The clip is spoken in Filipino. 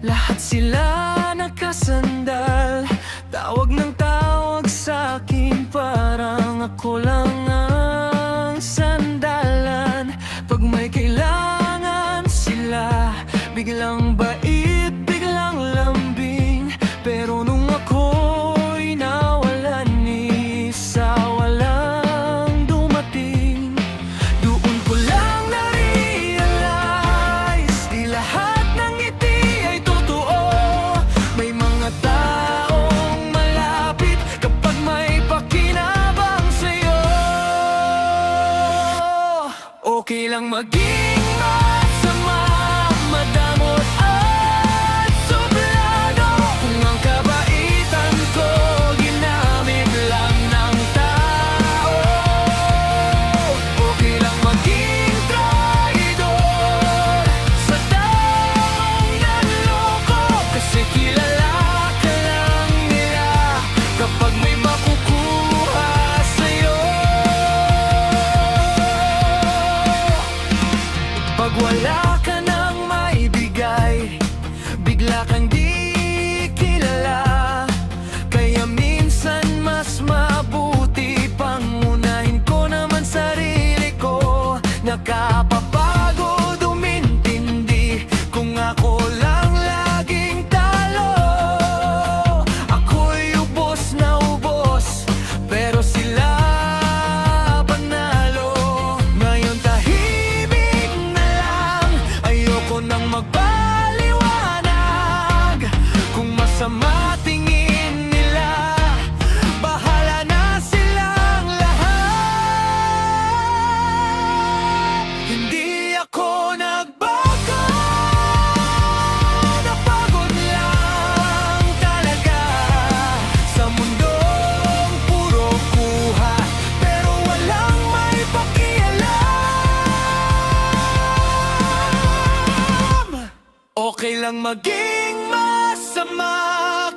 Lahat sila nakasandal, tawag ng tawag sa'kin, parang ako lang ang sandalan. Pag may kailangan sila, biglang bait, biglang lambing. Pero nung ako'y nawalan, isa walang dumating. Doon ko lang na-realize, di lahat ng ngiti ay totoo. May mga taong malapit kapag may pakinabang sa'yo. Okay lang maging masama, madamot at suplado, kung ang kabaitan ko ginamit lang ng tao. Okay lang maging traidor sa taong nanloko, kasi kilala ka lang nila kapag may makukuha sa'yo. Pag wala ka nang maibigay, bigla kang di kilala. Kaya minsan mas mabuti pangunahin ko naman sarili ko. Nakapapagod umintindi kung ako lang laging talo. Ako'y ubos na ubos, pero sila panalo. Ngayon tahimik na lang, ayoko nang magpaliwanag. Kung masama tingin nila, bahala na silang lahat. Hindi ako nagbago, napagod lang talaga sa mundong puro kuha, pero walang may pakialam. Okay lang maging masama